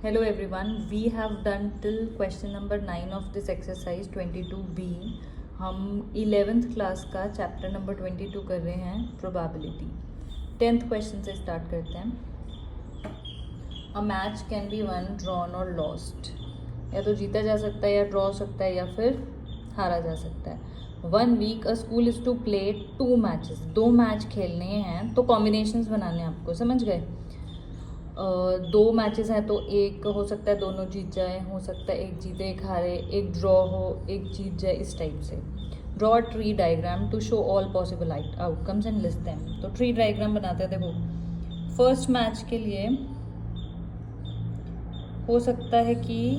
Hello everyone, we have done till question number 9 of this exercise 22b. हम 11th class का chapter number 22 कर रहे हैं probability. 10th question से start करते हैं. A match can be one, drawn और लॉस्ट. या तो जीता जा सकता है या ड्रॉ हो सकता है या फिर हारा जा सकता है. 1 week a school is to play 2 matches. 2 match खेलने हैं तो कॉम्बिनेशंस बनाने हैं आपको, समझ गए. 2 मैचेस हैं तो एक हो सकता है दोनों जीत जाए, हो सकता है एक जीते एक हारे, एक ड्रॉ हो एक जीत जाए, इस टाइप से. Draw tree diagram to show all possible outcomes and list them. तो ट्री डायग्राम बनाते हैं. देखो फर्स्ट मैच के लिए हो सकता है कि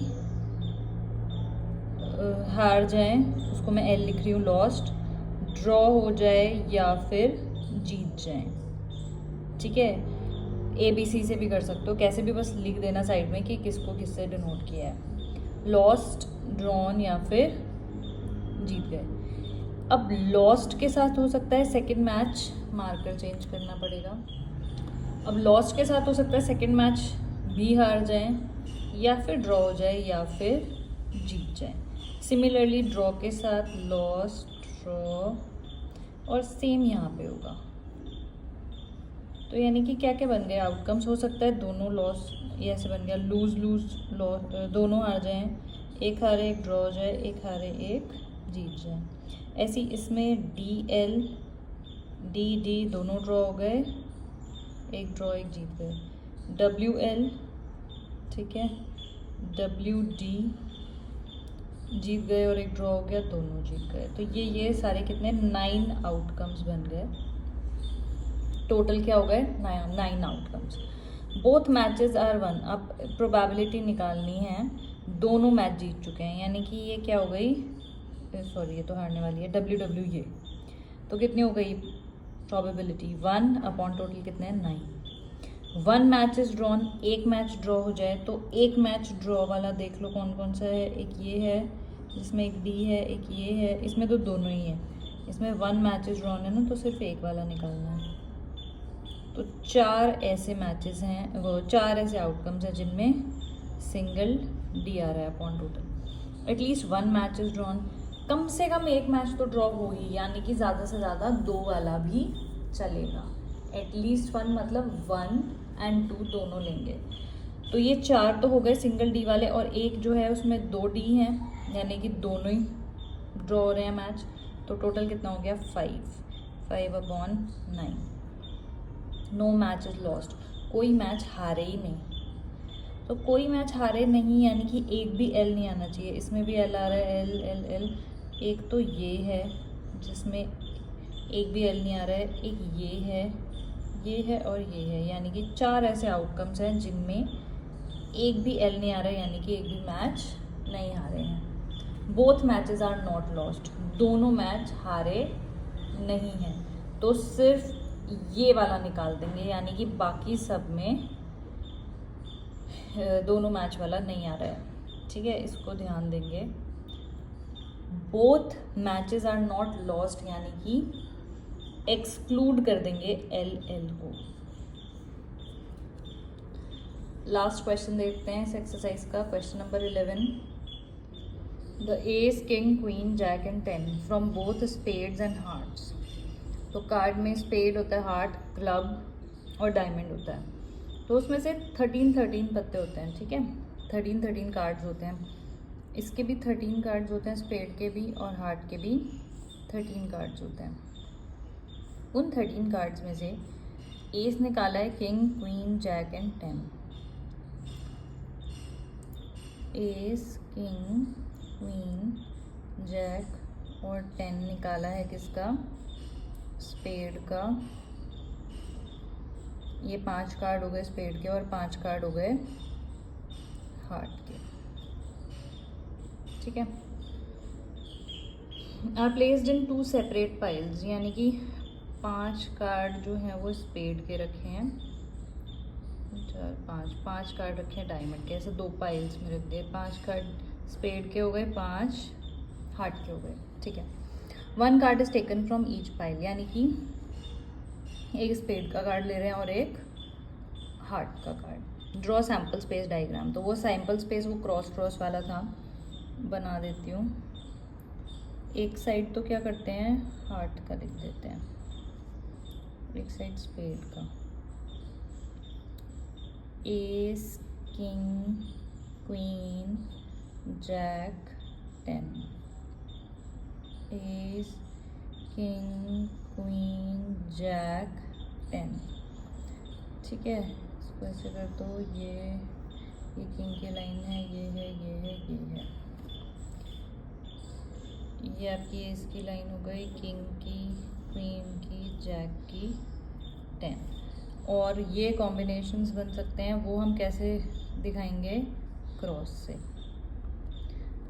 हार जाए, उसको मैं एल लिख रही हूँ, लॉस्ट. ड्रॉ हो जाए या फिर जीत जाए. ठीक है, ए बी सी से भी कर सकते हो, कैसे भी बस लिख देना साइड में कि किसको किससे डिनोट किया है. लॉस्ट, ड्रॉन या फिर जीत गए. अब लॉस्ट के साथ हो सकता है सेकंड मैच, मार्कर चेंज करना पड़ेगा. अब लॉस्ट के साथ हो सकता है सेकंड मैच भी हार जाए या फिर ड्रॉ हो जाए या फिर जीत जाए. सिमिलरली ड्रॉ के साथ लॉस्ट, ड्रॉ और सेम यहाँ पे होगा. तो यानी कि क्या क्या बन गए आउटकम्स. हो सकता है दोनों लॉस, ये ऐसे बन गया लूज लूज, दोनों हार जाएं, एक हारे एक ड्रॉ हो जाए, एक हारे एक जीत जाए. ऐसी इसमें डी एल डी डी दोनों ड्रॉ हो गए, एक ड्रॉ एक जीत गए. डब्ल्यू एल, ठीक है, डब्ल्यू डी जीत गए और एक ड्रॉ हो गया, दोनों जीत गए. तो ये सारे कितने 9 आउटकम्स बन गए. टोटल क्या हो गए 9 outcomes. Both matches are won. अब प्रोबेबिलिटी निकालनी है, दोनों मैच जीत चुके हैं, यानी कि ये क्या हो गई, सॉरी ये तो हारने वाली है, डब्ल्यू डब्ल्यू ये. तो कितनी हो गई प्रोबेबिलिटी 1 अपॉन टोटल कितने हैं 9. 1 मैच इज ड्रॉन, एक मैच ड्रॉ हो जाए तो एक मैच ड्रॉ वाला देख लो कौन कौन सा है. एक ये है जिसमें एक डी है, एक ये है, इसमें तो दोनों ही है. इसमें 1 मैच इज ड्रॉन है ना, तो सिर्फ एक वाला निकालना है. तो 4 ऐसे मैचेस हैं, वो 4 ऐसे आउटकम्स हैं जिनमें सिंगल डी आ रहा है upon total. At least 1 match is drawn. कम से कम एक मैच तो ड्रॉ हो ही, यानी कि ज़्यादा से ज़्यादा 2 वाला भी चलेगा. एटलीस्ट 1 मतलब 1 और 2 दोनों लेंगे. तो ये 4 तो हो गए सिंगल डी वाले, और एक जो है उसमें 2 डी हैं, यानी कि दोनों ही ड्रॉ हो रहे हैं मैच. तो टोटल कितना हो गया 5 upon 9. No match is lost. कोई मैच हारे ही नहीं. तो कोई मैच हारे नहीं यानी कि एक भी एल नहीं आना चाहिए. इसमें भी एल आ रहा है, एल एल एल. एक तो ये है जिसमें एक भी एल नहीं आ रहा है, एक ये है और ये है, यानी कि 4 ऐसे आउटकम्स हैं जिनमें एक भी एल नहीं आ रहा है, यानी कि एक भी मैच नहीं हारे हैं. Both matches are not lost. दोनों मैच हारे नहीं हैं. तो सिर्फ ये वाला निकाल देंगे, यानी कि बाकी सब में दोनों मैच वाला नहीं आ रहा है. ठीक है, इसको ध्यान देंगे. Both matches are not lost, यानी कि एक्सक्लूड कर देंगे एल एल को. लास्ट क्वेश्चन देखते हैं इस एक्सरसाइज का, question number 11. The ace, king, queen, jack and 10 from both spades and hearts. तो कार्ड में स्पेड होता है, हार्ट, क्लब और डायमंड होता है. तो उसमें से 13 पत्ते होते हैं. ठीक है, 13 कार्ड्स होते हैं. इसके भी 13 कार्ड्स होते हैं, स्पेड के भी और हार्ट के भी 13 कार्ड्स होते हैं. उन 13 कार्ड्स में से एस निकाला है king, queen, jack and 10. Ace, king, queen, jack और 10 निकाला है किसका, स्पेड का. ये 5 कार्ड हो गए स्पेड के और 5 कार्ड हो गए हार्ट के. ठीक है, are placed in 2 separate piles, यानी कि 5 कार्ड जो हैं वो स्पेड के रखे हैं, 5 कार्ड रखे हैं डायमंड के. ऐसे 2 पाइल्स में रख दिए. 5 कार्ड स्पेड के हो गए, 5 हार्ट के हो गए. ठीक है, 1 card is taken from each pile, यानी कि एक स्पेड का कार्ड ले रहे हैं और एक हार्ट का card. Draw sample space diagram, तो वो सैम्पल स्पेस वो क्रॉस क्रॉस वाला था, बना देती हूँ। एक साइड तो क्या करते हैं, हार्ट का लिख देते हैं, एक साइड स्पेड का। Ace, king, queen, jack, 10। Ace, king, queen, jack, 10। ठीक है, इसको ऐसे कर दो। ये किंग की लाइन है, ये है, ये है, ये है। ये आपकी एस की लाइन हो गई, किंग की, क्वीन की, जैक की, 10। और ये कॉम्बिनेशंस बन सकते हैं, वो हम कैसे दिखाएंगे, क्रॉस से।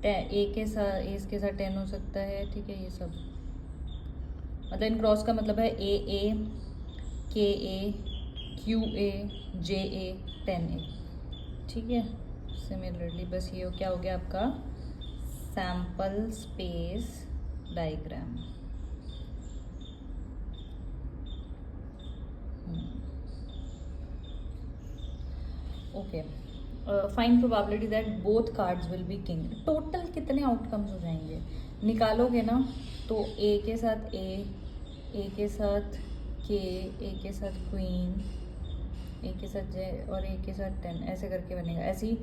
ए के साथ, एस के साथ 10 हो सकता है, ठीक है। ये सब मतलब इन क्रॉस का मतलब है ए, के ए, Q A, J A, 10A, ठीक है। सिमिलरली बस ये क्या हो गया आपका sample space diagram. Okay, find probability that both cards will be king. Total कितने आउटकम्स हो जाएंगे निकालोगे ना, तो ए के साथ ए के साथ के, ए के साथ क्वीन, ए के साथ जे और ए के साथ 10, ऐसे करके बनेगा। ऐसे ही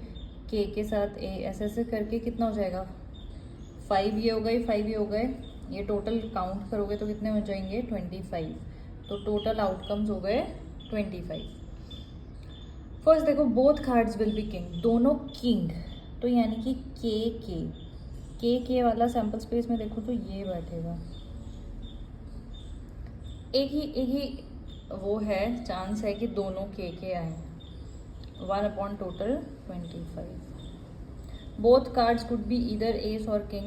के साथ ए, ऐसे ऐसे करके कितना हो जाएगा, 5 ये हो गए, 5 ये हो गए। ये टोटल काउंट करोगे तो कितने हो जाएंगे, 25। तो टोटल आउटकम्स हो गए 25। फर्स्ट देखो, both cards will be king, दोनों किंग, तो यानी कि के वाला सैम्पल स्पेस में देखो तो ये बैठेगा। एक ही वो है, चांस है कि दोनों के आए, 1 upon total 25। Both cards could be either S और किंग,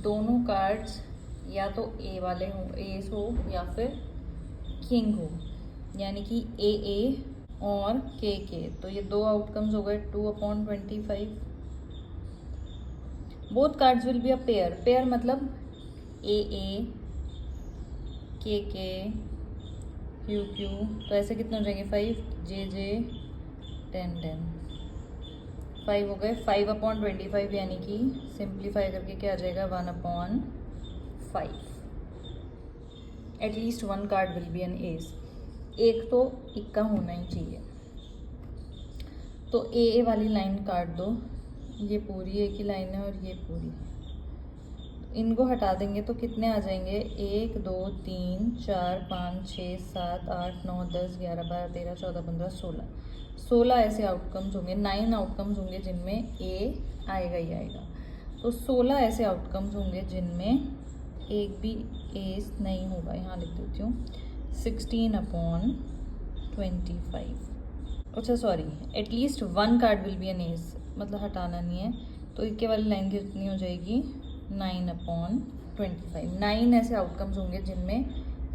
दोनों कार्ड्स या तो ए वाले हो, एस हो या फिर किंग हो, यानी कि ए और के। तो ये दो आउटकम्स हो गए 2 upon 25। Both cards will be a pair मतलब ए के क्यू, तो ऐसे कितने हो जाएंगे, 5, जे 10। 5 हो गए, 5 अपॉन 25, यानी कि सिंप्लीफाई करके क्या आ जाएगा, 1 upon 5। At least 1 card will be an ace, एक तो इक्का होना ही चाहिए। तो ए वाली लाइन काट दो, ये पूरी ए की लाइन है और ये पूरी, इनको हटा देंगे तो कितने आ जाएंगे, 1 2 3 4 5 6 7 8 9 10 11 12 13 14 15 16 ऐसे आउटकम्स होंगे, 9 आउटकम्स होंगे जिनमें ए आएगा ही आएगा। तो 16 ऐसे आउटकम्स होंगे जिनमें एक भी एस नहीं होगा। यहाँ लिख देती हूँ 16 अपॉन 25। अच्छा sorry, at least 1 card will be an ace, मतलब हटाना नहीं है। तो इक्के वाली लाइन कितनी हो जाएगी, 9 अपॉन 25। 9 ऐसे आउटकम्स होंगे जिनमें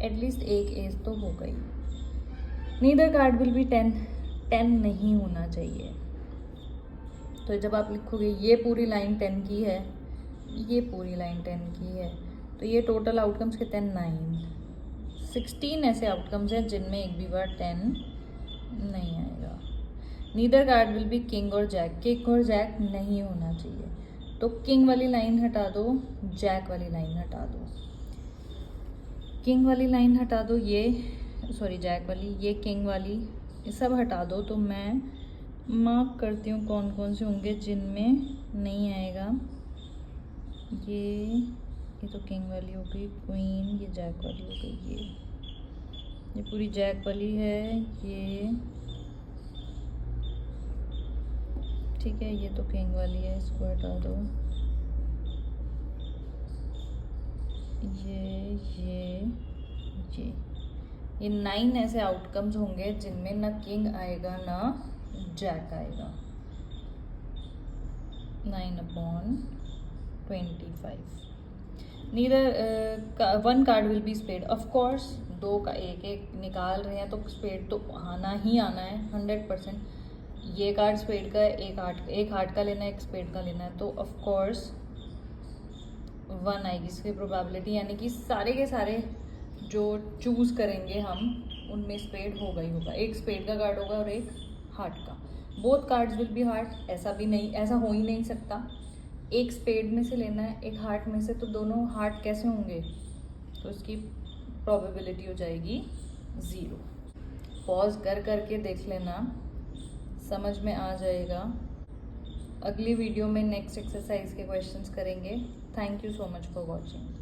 एटलीस्ट एक एज तो होगा ही। नीदर कार्ड विल बी 10 नहीं होना चाहिए। तो जब आप लिखोगे ये पूरी लाइन 10 की है, ये पूरी लाइन 10 की है, तो ये टोटल आउटकम्स कितने हैं, 9। 16 ऐसे आउटकम्स हैं जिनमें एक भी बार 10 नहीं आएगा। Neither card will be king और जैक नहीं होना चाहिए। तो किंग वाली लाइन हटा दो, जैक वाली लाइन हटा दो। किंग वाली लाइन हटा दो, ये सॉरी जैक वाली, ये किंग वाली, ये सब हटा दो। तो मैं मार्क करती हूँ कौन कौन से होंगे जिनमें नहीं आएगा। ये तो किंग वाली हो गई, क्वीन, ये जैक वाली हो गई, ये पूरी जैक वाली है, ये ठीक है। ये तो किंग वाली है, इसको हटा दो। ये 9 ऐसे आउटकम्स होंगे जिनमें ना किंग आएगा ना जैक आएगा। 9 upon 25। Neither 1 card will B spade, of course 2 का एक निकाल रहे हैं तो स्पेड तो आना ही आना है 100%। ये कार्ड स्पेड का है, एक हार्ट का लेना है, एक स्पेड का लेना है, तो ऑफ कोर्स 1 आएगी इसकी प्रोबेबिलिटी, यानी कि सारे के सारे जो चूज़ करेंगे हम उनमें स्पेड होगा ही होगा। एक स्पेड का कार्ड होगा और एक हार्ट का। Both cards will be heart, ऐसा भी नहीं, ऐसा हो ही नहीं सकता। एक स्पेड में से लेना है, एक हार्ट में से, तो दोनों हार्ट कैसे होंगे, तो इसकी प्रोबेबिलिटी हो जाएगी 0। पॉज कर करके देख लेना, समझ में आ जाएगा। अगली वीडियो में नेक्स्ट एक्सरसाइज के क्वेश्चंस करेंगे। Thank you so much for watching.